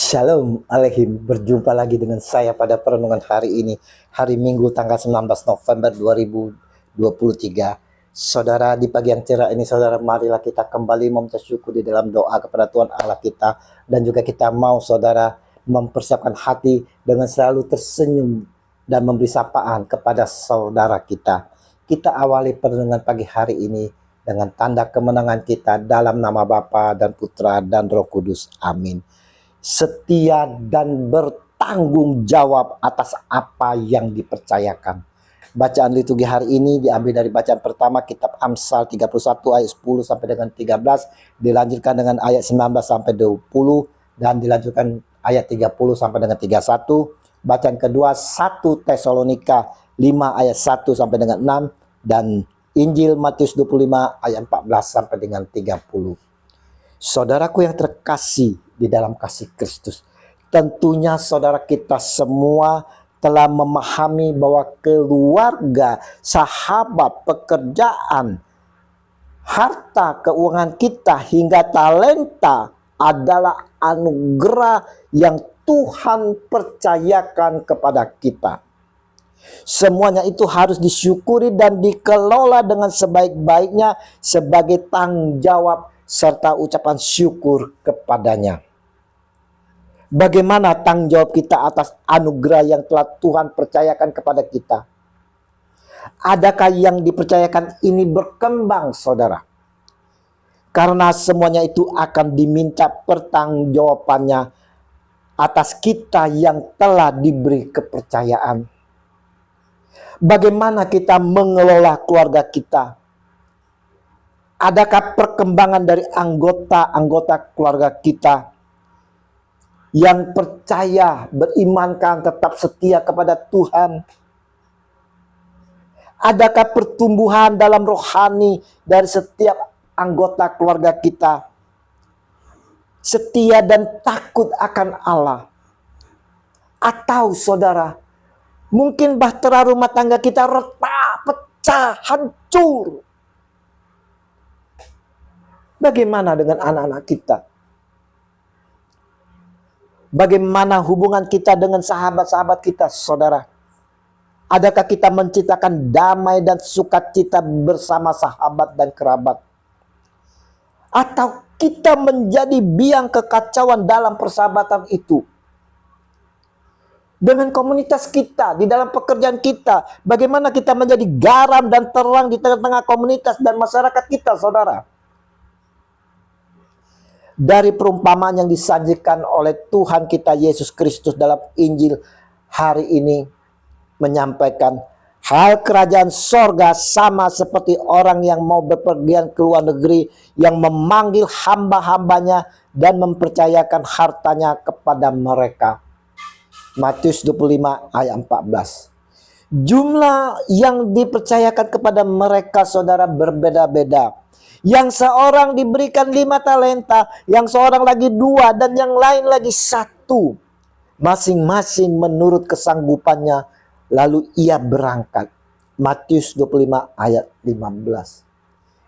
Shalom Alaikum, berjumpa lagi dengan saya pada perenungan hari ini, hari Minggu tanggal 19 November 2023. Saudara, di pagi yang cerah ini, saudara, marilah kita kembali meminta syukur di dalam doa kepada Tuhan Allah kita. Dan juga kita mau, saudara, mempersiapkan hati dengan selalu tersenyum dan memberi sapaan kepada saudara kita. Kita awali perenungan pagi hari ini dengan tanda kemenangan kita dalam nama Bapa dan Putra dan Roh Kudus. Amin. Setia dan bertanggung jawab atas apa yang dipercayakan. Bacaan liturgi hari ini diambil dari bacaan pertama kitab Amsal 31 ayat 10 sampai dengan 13, dilanjutkan dengan ayat 19 sampai 20 dan dilanjutkan ayat 30 sampai dengan 31. Bacaan kedua 1 Tesalonika 5 ayat 1 sampai dengan 6 dan Injil Matius 25 ayat 14 sampai dengan 30. Saudaraku yang terkasih di dalam kasih Kristus, tentunya saudara kita semua telah memahami bahwa keluarga, sahabat, pekerjaan, harta, keuangan kita hingga talenta adalah anugerah yang Tuhan percayakan kepada kita. Semuanya itu harus disyukuri dan dikelola dengan sebaik-baiknya sebagai tanggung jawab serta ucapan syukur kepadanya. Bagaimana tanggung jawab kita atas anugerah yang telah Tuhan percayakan kepada kita? Adakah yang dipercayakan ini berkembang, saudara? Karena semuanya itu akan diminta pertanggungjawabannya atas kita yang telah diberi kepercayaan. Bagaimana kita mengelola keluarga kita? Adakah perkembangan dari anggota-anggota keluarga kita yang percaya, berimankan, tetap setia kepada Tuhan? Adakah pertumbuhan dalam rohani dari setiap anggota keluarga kita? Setia dan takut akan Allah? Atau saudara, mungkin bahtera rumah tangga kita retak, pecah, hancur? Bagaimana dengan anak-anak kita? Bagaimana hubungan kita dengan sahabat-sahabat kita, saudara? Adakah kita menciptakan damai dan sukacita bersama sahabat dan kerabat? Atau kita menjadi biang kekacauan dalam persahabatan itu? Dengan komunitas kita, di dalam pekerjaan kita, bagaimana kita menjadi garam dan terang di tengah-tengah komunitas dan masyarakat kita, saudara? Dari perumpamaan yang disajikan oleh Tuhan kita Yesus Kristus dalam Injil hari ini menyampaikan hal kerajaan sorga sama seperti orang yang mau bepergian ke luar negeri yang memanggil hamba-hambanya dan mempercayakan hartanya kepada mereka. Matius 25 ayat 14. Jumlah yang dipercayakan kepada mereka, saudara, berbeda-beda. Yang seorang diberikan 5 talenta, yang seorang lagi 2, dan yang lain lagi 1. Masing-masing menurut kesanggupannya, lalu ia berangkat. Matius 25 ayat 15.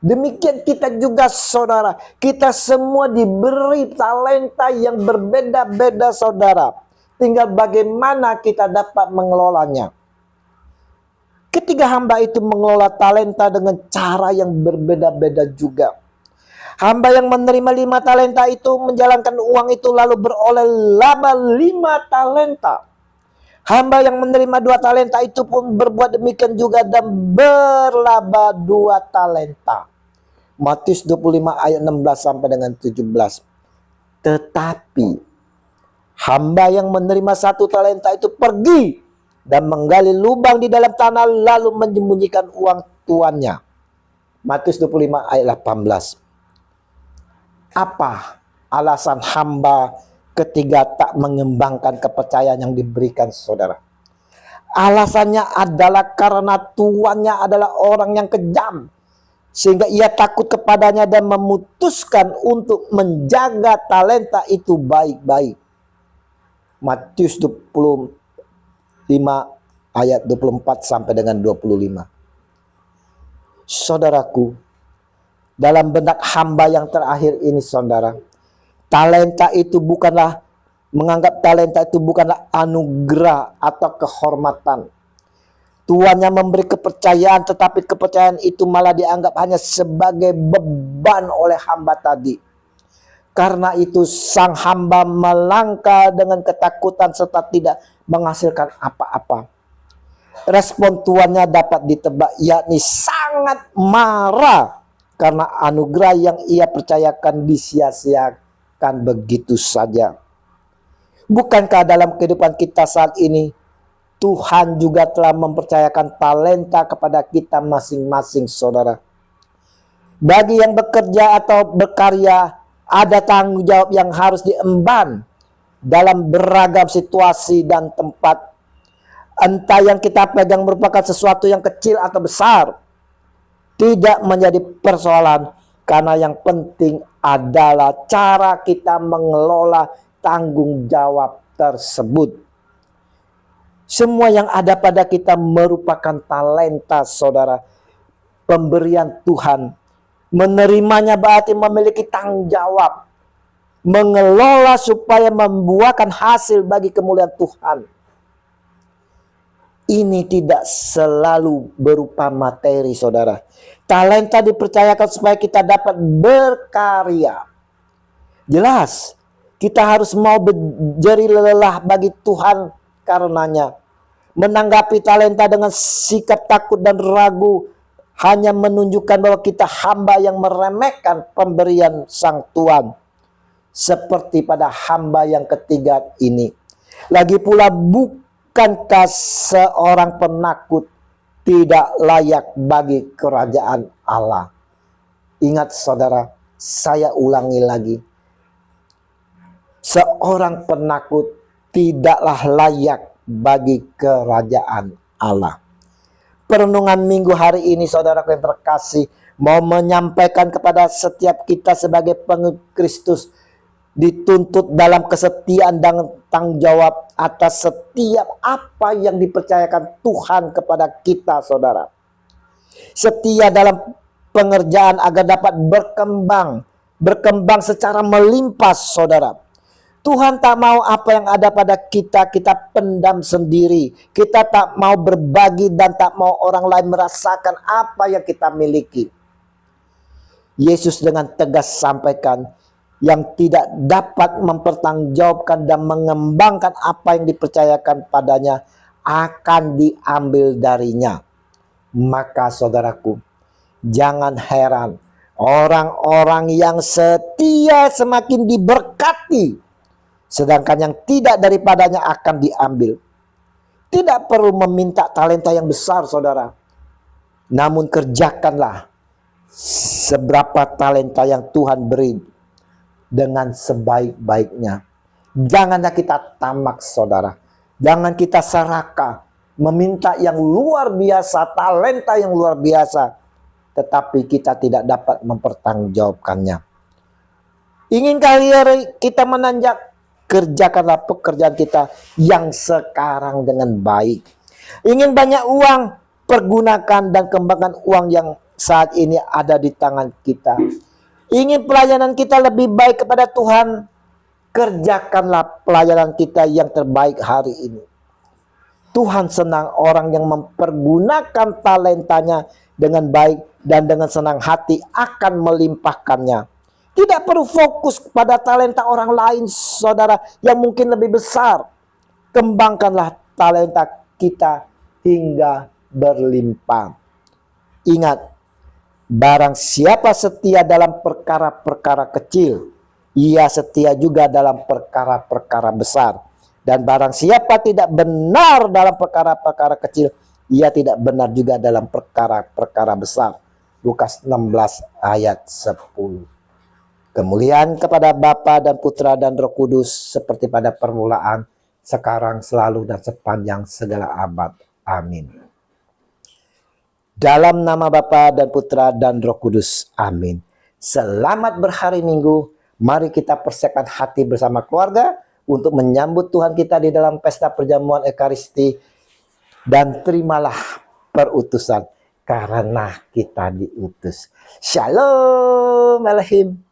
Demikian kita juga, saudara. Kita semua diberi talenta yang berbeda-beda, saudara. Tinggal bagaimana kita dapat mengelolanya. Ketiga hamba itu mengelola talenta dengan cara yang berbeda-beda juga. Hamba yang menerima 5 talenta itu menjalankan uang itu lalu beroleh laba 5 talenta. Hamba yang menerima 2 talenta itu pun berbuat demikian juga dan berlaba 2 talenta. Matius 25 ayat 16 sampai dengan 17. Tetapi hamba yang menerima 1 talenta itu pergi dan menggali lubang di dalam tanah lalu menyembunyikan uang tuannya. Matius 25 ayat 18. Apa alasan hamba ketiga tak mengembangkan kepercayaan yang diberikan, saudara? Alasannya adalah karena tuannya adalah orang yang kejam, sehingga ia takut kepadanya dan memutuskan untuk menjaga talenta itu baik-baik. Matius 25 ayat 24 sampai dengan 25. Saudaraku, dalam benak hamba yang terakhir ini, saudara, talenta itu bukanlah menganggap talenta itu bukanlah anugerah atau kehormatan. Tuhan yang memberi kepercayaan, tetapi kepercayaan itu malah dianggap hanya sebagai beban oleh hamba tadi. Karena itu sang hamba melangkah dengan ketakutan serta tidak menghasilkan apa-apa. Respon tuannya dapat ditebak, yakni sangat marah karena anugerah yang ia percayakan disia-siakan begitu saja. Bukankah dalam kehidupan kita saat ini Tuhan juga telah mempercayakan talenta kepada kita masing-masing, saudara? Bagi yang bekerja atau berkarya, ada tanggung jawab yang harus diemban dalam beragam situasi dan tempat. Entah yang kita pegang merupakan sesuatu yang kecil atau besar, tidak menjadi persoalan, karena yang penting adalah cara kita mengelola tanggung jawab tersebut. Semua yang ada pada kita merupakan talenta, saudara, pemberian Tuhan. Menerimanya berarti memiliki tanggung jawab, mengelola supaya membuahkan hasil bagi kemuliaan Tuhan. Ini tidak selalu berupa materi, saudara. Talenta dipercayakan supaya kita dapat berkarya. Jelas, kita harus mau berjeri lelah bagi Tuhan karenanya. Menanggapi talenta dengan sikap takut dan ragu hanya menunjukkan bahwa kita hamba yang meremehkan pemberian sang Tuhan. Seperti pada hamba yang ketiga ini. Lagi pula bukankah seorang penakut tidak layak bagi kerajaan Allah? Ingat saudara, saya ulangi lagi. Seorang penakut tidaklah layak bagi kerajaan Allah. Perenungan minggu hari ini, saudara yang terkasih, mau menyampaikan kepada setiap kita sebagai pengikut Kristus, dituntut dalam kesetiaan dan tanggung jawab atas setiap apa yang dipercayakan Tuhan kepada kita, saudara. Setia dalam pengerjaan agar dapat berkembang secara melimpah, saudara. Tuhan tak mau apa yang ada pada kita, kita pendam sendiri. Kita tak mau berbagi dan tak mau orang lain merasakan apa yang kita miliki. Yesus dengan tegas sampaikan, yang tidak dapat mempertanggungjawabkan dan mengembangkan apa yang dipercayakan padanya akan diambil darinya. Maka saudaraku, jangan heran orang-orang yang setia semakin diberkati, sedangkan yang tidak daripadanya akan diambil. Tidak perlu meminta talenta yang besar, saudara. Namun kerjakanlah seberapa talenta yang Tuhan beri dengan sebaik-baiknya. Janganlah kita tamak, saudara. Jangan kita serakah meminta yang luar biasa, talenta yang luar biasa, tetapi kita tidak dapat mempertanggungjawabkannya. Ingin kalian kita menanjak, kerjakanlah pekerjaan kita yang sekarang dengan baik. Ingin banyak uang, pergunakan dan kembangkan uang yang saat ini ada di tangan kita. Ingin pelayanan kita lebih baik kepada Tuhan, kerjakanlah pelayanan kita yang terbaik hari ini. Tuhan senang orang yang mempergunakan talentanya dengan baik dan dengan senang hati akan melimpahkannya. Tidak perlu fokus pada talenta orang lain, saudara, yang mungkin lebih besar. Kembangkanlah talenta kita hingga berlimpah. Ingat, barang siapa setia dalam perkara-perkara kecil, ia setia juga dalam perkara-perkara besar. Dan barang siapa tidak benar dalam perkara-perkara kecil, ia tidak benar juga dalam perkara-perkara besar. Lukas 16 ayat 10. Kemuliaan kepada Bapa dan Putra dan Roh Kudus seperti pada permulaan, sekarang, selalu, dan sepanjang segala abad. Amin. Dalam nama Bapa dan Putra dan Roh Kudus. Amin. Selamat berhari Minggu. Mari kita persiapkan hati bersama keluarga untuk menyambut Tuhan kita di dalam pesta perjamuan Ekaristi. Dan terimalah perutusan karena kita diutus. Shalom Elohim.